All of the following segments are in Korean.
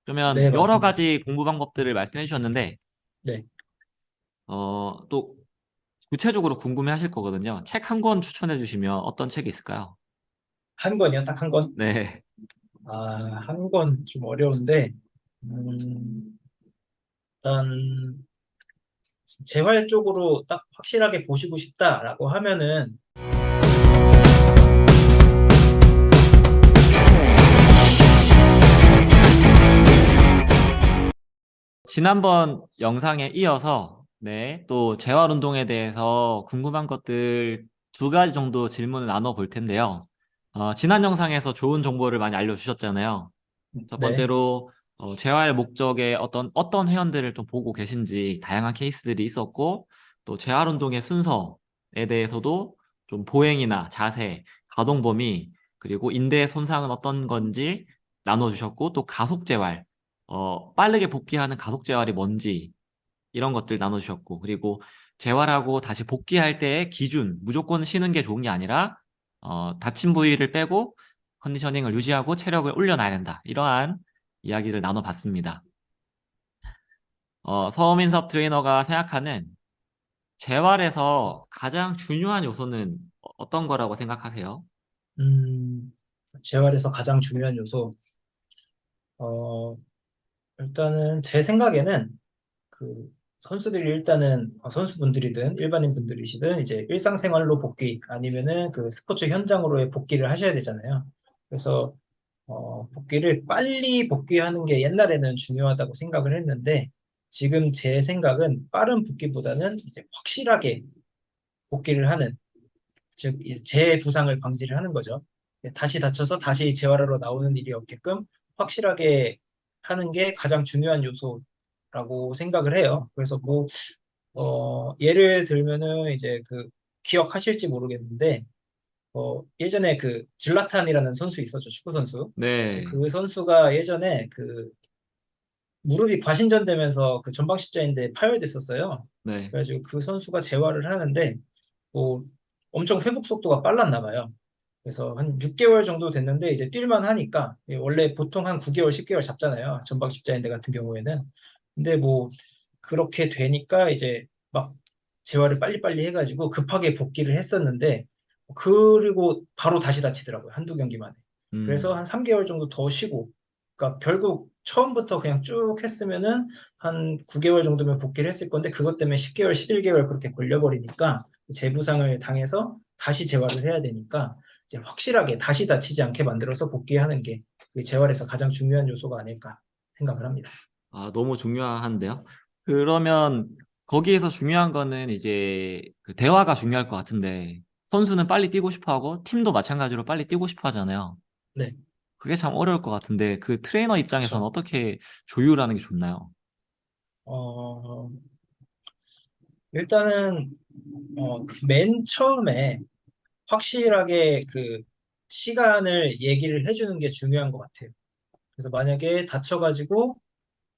그러면 네, 여러 맞습니다. 가지 공부 방법들을 말씀해 주셨는데, 네. 또 구체적으로 궁금해 하실 거거든요. 책 한 권 추천해 주시면 어떤 책이 있을까요? 한 권이요? 딱 한 권? 네. 아, 한 권 좀 어려운데, 일단, 재활 쪽으로 딱 확실하게 보시고 싶다라고 하면은, 지난번 영상에 이어서, 네, 또 재활 운동에 대해서 궁금한 것들 두 가지 정도 질문을 나눠 볼 텐데요. 지난 영상에서 좋은 정보를 많이 알려주셨잖아요. 첫 네. 번째로 재활 목적의 어떤 회원들을 좀 보고 계신지 다양한 케이스들이 있었고, 또 재활 운동의 순서에 대해서도 좀 보행이나 자세, 가동 범위, 그리고 인대 손상은 어떤 건지 나눠주셨고, 또 가속 재활, 빠르게 복귀하는 가속 재활이 뭔지 이런 것들 나눠주셨고, 그리고 재활하고 다시 복귀할 때의 기준, 무조건 쉬는 게 좋은 게 아니라 다친 부위를 빼고 컨디셔닝을 유지하고 체력을 올려놔야 된다. 이러한 이야기를 나눠봤습니다. 서민섭 트레이너가 생각하는 재활에서 가장 중요한 요소는 어떤 거라고 생각하세요? 음, 재활에서 가장 중요한 요소, 어, 일단은 제 생각에는 그 선수들이 일단은 선수분들이든 일반인 분들이시든 이제 일상생활로 복귀 아니면은 그 스포츠 현장으로의 복귀를 하셔야 되잖아요. 그래서 복귀를 빨리 복귀하는 게 옛날에는 중요하다고 생각을 했는데 지금 제 생각은 빠른 복귀보다는 이제 확실하게 복귀를 하는 즉 재부상을 방지를 하는 거죠. 다시 다쳐서 다시 재활하러 나오는 일이 없게끔 확실하게 하는 게 가장 중요한 요소라고 생각을 해요. 그래서 뭐 예를 들면은 이제 그 기억하실지 모르겠는데 예전에 그 질라탄이라는 선수 있었죠. 축구 선수. 네, 그 선수가 예전에 그 무릎이 과신전되면서 그 전방 십자인대에 파열됐었어요. 네, 그래가지고 그 선수가 재활을 하는데 뭐 엄청 회복 속도가 빨랐나 봐요. 그래서 한 6개월 정도 됐는데 이제 뛸만 하니까 원래 보통 한 9개월, 10개월 잡잖아요. 전방 십자인대 같은 경우에는. 근데 뭐 그렇게 되니까 이제 막 재활을 빨리빨리 해가지고 급하게 복귀를 했었는데 그리고 바로 다시 다치더라고요. 한두 경기 만에. 그래서 한 음, 3개월 정도 더 쉬고 그러니까 결국 처음부터 그냥 쭉 했으면은 한 9개월 정도면 복귀를 했을 건데 그것 때문에 10개월, 11개월 그렇게 걸려버리니까 재부상을 당해서 다시 재활을 해야 되니까 이제 확실하게 다시 다치지 않게 만들어서 복귀하는 게 그 재활에서 가장 중요한 요소가 아닐까 생각을 합니다. 너무 중요한데요. 그러면 거기에서 중요한 거는 이제 그 대화가 중요할 것 같은데 선수는 빨리 뛰고 싶어 하고 팀도 마찬가지로 빨리 뛰고 싶어 하잖아요. 네, 그게 참 어려울 것 같은데 그 트레이너 입장에서는 그렇죠. 어떻게 조율하는 게 좋나요? 어, 일단은 맨 처음에 확실하게 그 시간을 얘기를 해주는 게 중요한 것 같아요. 그래서 만약에 다쳐가지고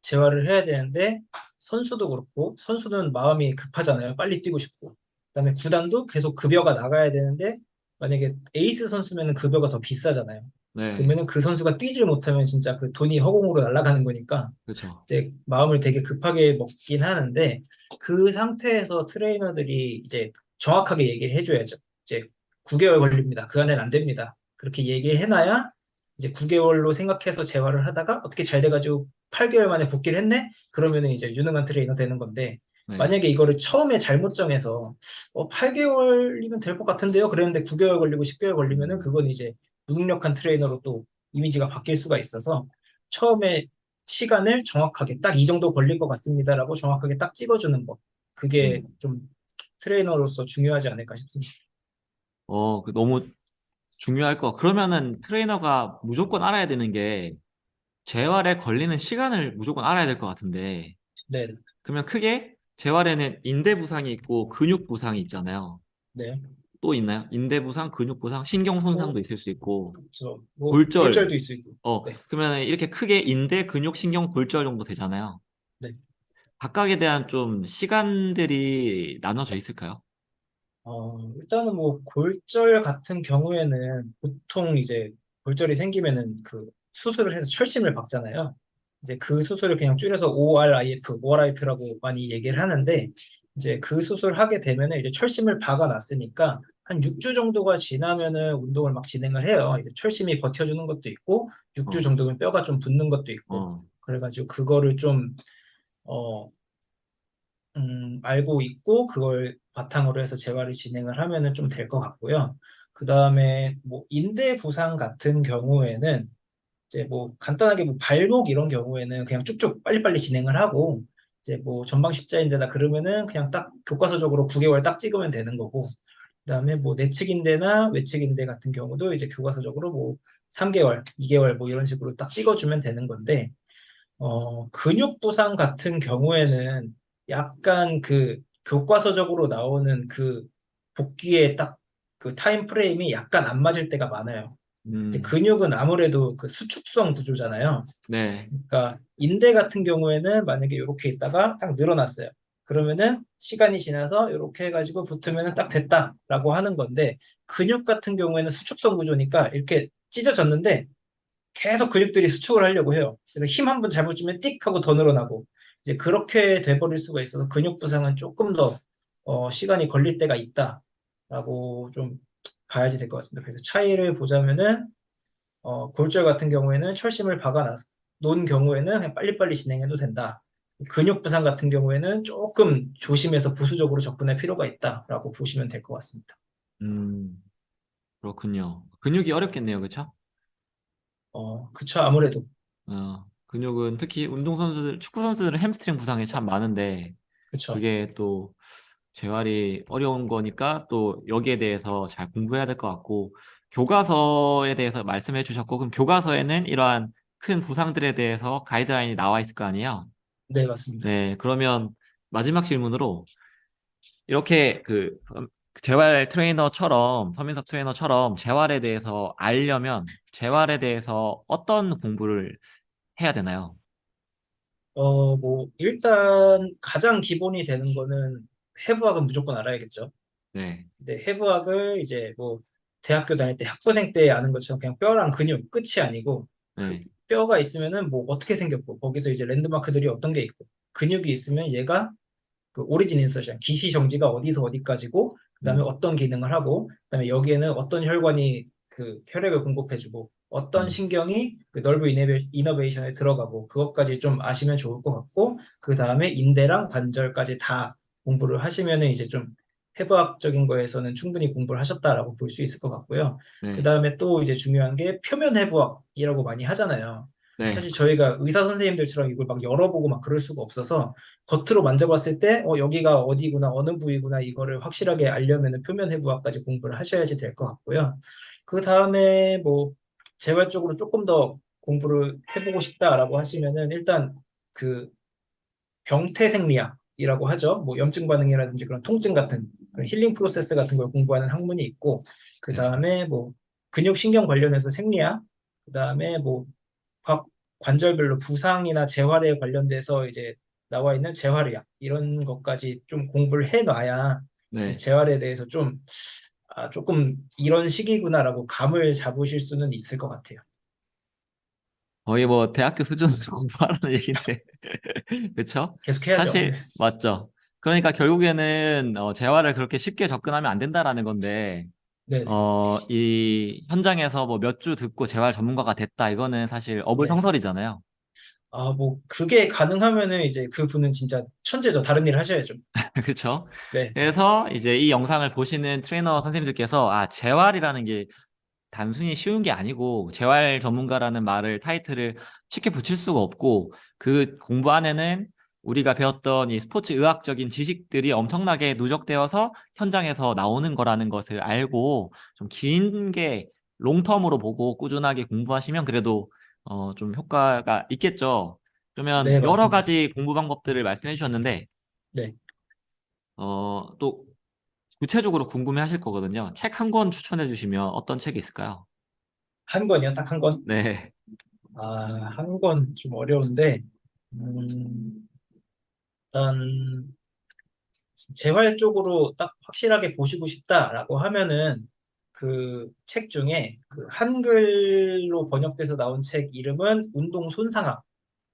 재활을 해야 되는데 선수도 그렇고 선수는 마음이 급하잖아요. 빨리 뛰고 싶고. 그다음에 구단도 계속 급여가 나가야 되는데 만약에 에이스 선수면은 급여가 더 비싸잖아요. 네, 그러면은 그 선수가 뛰질 못하면 진짜 그 돈이 허공으로 날아가는 거니까 그렇죠. 이제 마음을 되게 급하게 먹긴 하는데 그 상태에서 트레이너들이 이제 정확하게 얘기를 해줘야죠. 이제 9개월 걸립니다. 그 안에는 안 됩니다. 그렇게 얘기를 해놔야 이제 9개월로 생각해서 재활을 하다가 어떻게 잘 돼가지고 8개월 만에 복귀를 했네? 그러면은 이제 유능한 트레이너 되는 건데 네. 만약에 이거를 처음에 잘못 정해서 8개월이면 될 것 같은데요? 그랬는데 9개월 걸리고 10개월 걸리면은 음, 그건 이제 무능력한 트레이너로 또 이미지가 바뀔 수가 있어서 처음에 시간을 정확하게 딱 이 정도 걸릴 것 같습니다라고 정확하게 딱 찍어주는 것. 그게 음. 좀 트레이너로서 중요하지 않을까 싶습니다. 너무 중요할 거. 그러면은 트레이너가 무조건 알아야 되는 게 재활에 걸리는 시간을 무조건 알아야 될 것 같은데 네, 그러면 크게 재활에는 인대 부상이 있고 근육 부상이 있잖아요. 네. 또 있나요? 인대 부상, 근육 부상, 신경 손상도 뭐, 있을 수 있고 뭐, 골절. 골절도 있을 수 있고. 네, 그러면 이렇게 크게 인대, 근육, 신경, 골절 정도 되잖아요. 네. 각각에 대한 좀 시간들이 나눠져 있을까요? 일단은 뭐, 골절 같은 경우에는 보통 이제 골절이 생기면은 그 수술을 해서 철심을 박잖아요. 이제 그 수술을 그냥 줄여서 ORIF라고 많이 얘기를 하는데, 이제 그 수술을 하게 되면은 이제 철심을 박아놨으니까 한 6주 정도가 지나면은 운동을 막 진행을 해요. 이제 철심이 버텨주는 것도 있고, 6주 어, 정도면 뼈가 좀 붙는 것도 있고, 어, 그래가지고 그거를 좀, 어, 알고 있고, 그걸 바탕으로 해서 재활을 진행을 하면은 좀 될 것 같고요. 그 다음에 뭐 인대 부상 같은 경우에는 이제 뭐 간단하게 뭐 발목 이런 경우에는 그냥 쭉쭉 빨리빨리 진행을 하고, 이제 뭐 전방 십자인대나 그러면은 그냥 딱 교과서적으로 9개월 딱 찍으면 되는 거고, 그다음에 뭐 내측인대나 외측인대 같은 경우도 이제 교과서적으로 뭐 3개월, 2개월 뭐 이런 식으로 딱 찍어주면 되는 건데, 근육 부상 같은 경우에는 약간 그 교과서적으로 나오는 그 복귀의 딱 그 타임 프레임이 약간 안 맞을 때가 많아요. 근데 음, 근육은 아무래도 그 수축성 구조잖아요. 네, 그러니까 인대 같은 경우에는 만약에 이렇게 있다가 딱 늘어났어요. 그러면은 시간이 지나서 이렇게 해가지고 붙으면은 딱 됐다라고 하는 건데, 근육 같은 경우에는 수축성 구조니까 이렇게 찢어졌는데 계속 근육들이 수축을 하려고 해요. 그래서 힘 한 번 잘못 주면 띡 하고 더 늘어나고, 이제 그렇게 돼버릴 수가 있어서 근육 부상은 조금 더 시간이 걸릴 때가 있다라고 좀 봐야지 될 것 같습니다. 그래서 차이를 보자면은 골절 같은 경우에는 철심을 놓은 경우에는 그냥 빨리빨리 진행해도 된다. 근육 부상 같은 경우에는 조금 조심해서 보수적으로 접근할 필요가 있다라고 보시면 될 것 같습니다. 음, 그렇군요. 근육이 어렵겠네요, 그쵸? 그쵸, 아무래도. 근육은 특히 운동선수들, 축구선수들은 햄스트링 부상이 참 많은데, 그쵸. 그게 또 재활이 어려운 거니까 또 여기에 대해서 잘 공부해야 될 것 같고, 교과서에 대해서 말씀해 주셨고, 그럼 교과서에는 이러한 큰 부상들에 대해서 가이드라인이 나와 있을 거 아니에요? 네, 맞습니다. 네, 그러면 마지막 질문으로 이렇게 재활 트레이너처럼, 서민석 트레이너처럼 재활에 대해서 알려면 재활에 대해서 어떤 공부를 해야 되나요? 뭐, 일단 가장 기본이 되는 거는 해부학은 무조건 알아야겠죠. 네, 근데 해부학을 이제 뭐, 대학교 다닐 때 학부생 때 아는 것처럼 그냥 뼈랑 근육 끝이 아니고, 그 네, 뼈가 있으면은 뭐 어떻게 생겼고, 거기서 이제 랜드마크들이 어떤 게 있고, 근육이 있으면 얘가 그 오리진 인서션, 기시 정지가 어디서 어디까지고, 그다음에 음, 어떤 기능을 하고, 그다음에 여기에는 어떤 혈관이 그 혈액을 공급해주고, 어떤 음, 신경이 그 널브 이너베이션에 들어가고, 그것까지 좀 아시면 좋을 것 같고, 그 다음에 인대랑 관절까지 다 공부를 하시면은 이제 좀 해부학적인 거에서는 충분히 공부를 하셨다라고 볼 수 있을 것 같고요. 그 네, 다음에 또 이제 중요한 게 표면 해부학이라고 많이 하잖아요. 네, 사실 저희가 의사 선생님들처럼 이걸 막 열어보고 막 그럴 수가 없어서, 겉으로 만져봤을 때, 여기가 어디구나, 어느 부위구나, 이거를 확실하게 알려면 표면 해부학까지 공부를 하셔야지 될 것 같고요. 그 다음에 뭐, 재활적으로 조금 더 공부를 해보고 싶다라고 하시면은, 일단 그 병태생리학이라고 하죠. 뭐, 염증 반응이라든지 그런 통증 같은, 그런 힐링 프로세스 같은 걸 공부하는 학문이 있고, 그 네, 다음에 뭐, 근육신경 관련해서 생리학, 그 다음에 뭐, 각 관절별로 부상이나 재활에 관련돼서 이제 나와 있는 재활의학 이런 것까지 좀 공부를 해놔야 네. 재활에 대해서 좀 조금 이런 식이구나라고 감을 잡으실 수는 있을 것 같아요. 거의 뭐 대학교 수준으로 공부하라는 얘기인데, 그쵸? 계속 해야죠. 네. 사실 맞죠. 그러니까 결국에는 재활을 그렇게 쉽게 접근하면 안 된다라는 건데, 네네. 이 현장에서 뭐 몇 주 듣고 재활 전문가가 됐다, 이거는 사실 네. 어불성설이잖아요. 뭐 그게 가능하면은 이제 그 분은 진짜 천재죠. 다른 일을 하셔야죠. 그렇죠? 네. 그래서 이제 이 영상을 보시는 트레이너 선생님들께서 재활이라는 게 단순히 쉬운 게 아니고 재활 전문가라는 말을 타이틀을 쉽게 붙일 수가 없고 그 공부 안에는 우리가 배웠던 이 스포츠 의학적인 지식들이 엄청나게 누적되어서 현장에서 나오는 거라는 것을 알고 좀 긴 게 롱텀으로 보고 꾸준하게 공부하시면 그래도 좀 효과가 있겠죠. 그러면 네, 여러 맞습니다. 가지 공부 방법들을 말씀해 주셨는데 네. 또 구체적으로 궁금해 하실 거거든요. 책 한 권 추천해 주시면 어떤 책이 있을까요? 한 권이요? 딱 한 권? 네, 한 권 좀 어려운데, 일단 재활 쪽으로 딱 확실하게 보시고 싶다라고 하면은 그 책 중에 그 한글로 번역돼서 나온 책 이름은 운동 손상학.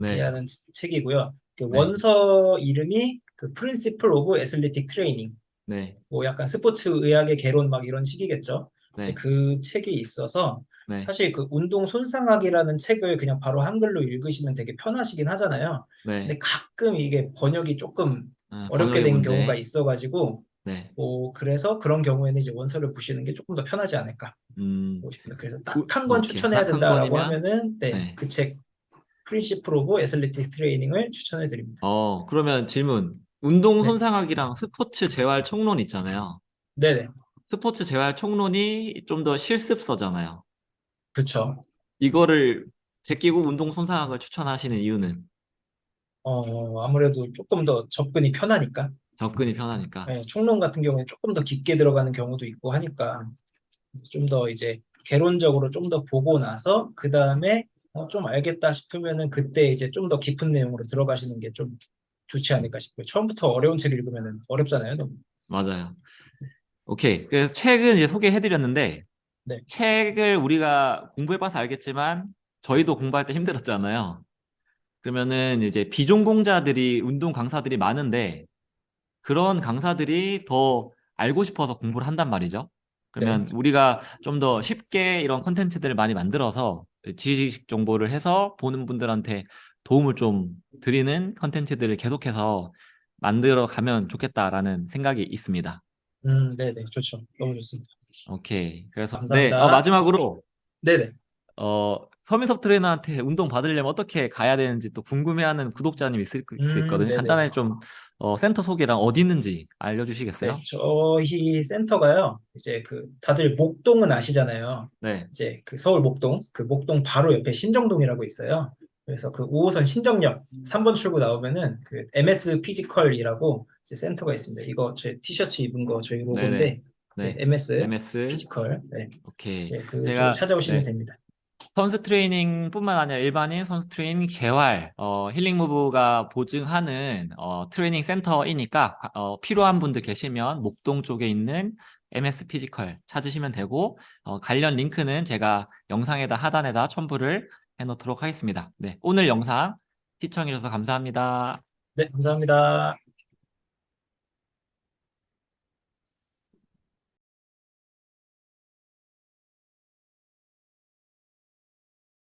네, 책이고요. 그 네, 원서 이름이 그 Principle of Athletic Training. 네, 뭐 약간 스포츠 의학의 개론 막 이런 식이겠죠. 이제 네, 그 책이 있어서 네, 사실 그 운동 손상학이라는 책을 그냥 바로 한글로 읽으시면 되게 편하시긴 하잖아요. 근데 네. 가끔 이게 번역이 조금 어렵게 번역의 된 경우가 문제. 있어가지고 네, 뭐 그래서 그런 경우에는 이제 원서를 보시는 게 조금 더 편하지 않을까 음, 보고 싶습니다. 그래서 딱 한 권 오케이. 추천해야 딱 한 된다라고 권이면, 하면은 네, 네. 그 책 프린시플 오브 애슬레틱 트레이닝을 추천해 드립니다. 그러면 질문. 운동 네, 손상학이랑 스포츠 재활 총론 있잖아요. 네네, 스포츠 재활 총론이 좀 더 실습서잖아요. 그쵸. 이거를 제끼고 운동 손상학을 추천하시는 이유는 아무래도 조금 더 접근이 편하니까. 접근이 편하니까. 네, 총론 같은 경우에 조금 더 깊게 들어가는 경우도 있고 하니까 좀 더 이제 개론적으로 좀 더 보고 나서 그 네, 다음에 좀 알겠다 싶으면은 그때 이제 좀 더 깊은 내용으로 들어가시는 게 좀 좋지 않을까 싶고요. 처음부터 어려운 책 읽으면은 어렵잖아요, 너무. 맞아요. 오케이. 그래서 책은 이제 소개해드렸는데, 네, 책을 우리가 공부해봐서 알겠지만, 저희도 공부할 때 힘들었잖아요. 그러면은 이제 비전공자들이, 운동 강사들이 많은데, 그런 강사들이 더 알고 싶어서 공부를 한단 말이죠. 네. 그러면 우리가 좀 더 쉽게 이런 컨텐츠들을 많이 만들어서 지식 정보를 해서 보는 분들한테 도움을 좀 드리는 컨텐츠들을 계속해서 만들어 가면 좋겠다라는 생각이 있습니다. 네네, 좋죠. 너무 좋습니다. 오케이. 그래서, 네, 감사합니다. 마지막으로, 네네. 서민석 트레이너한테 운동 받으려면 어떻게 가야 되는지 또 궁금해하는 구독자님 있을 있거든요. 네네. 간단하게 좀, 센터 소개랑 어디 있는지 네, 알려주시겠어요? 저희 센터가요, 이제 그, 다들 목동은 아시잖아요. 네. 이제 그 서울 목동, 그 목동 바로 옆에 신정동이라고 있어요. 그래서 그 5호선 신정역 3번 출구 나오면은 그 MS 피지컬이라고 이제 센터가 있습니다. 이거 제 티셔츠 입은 거 저희 네네. 로고인데, 이제 네. MS MS. 피지컬. 네, 오케이. 이제 그쪽으로 제가, 찾아오시면 네. 됩니다. 선수 트레이닝뿐만 아니라 일반인 선수 트레이닝 재활, 힐링 무브가 보증하는, 트레이닝 센터이니까, 필요한 분들 계시면 목동 쪽에 있는 MS 피지컬 찾으시면 되고, 관련 링크는 제가 영상에다 하단에다 첨부를 해 놓도록 하겠습니다. 네. 오늘 영상 시청해주셔서 감사합니다. 네, 감사합니다.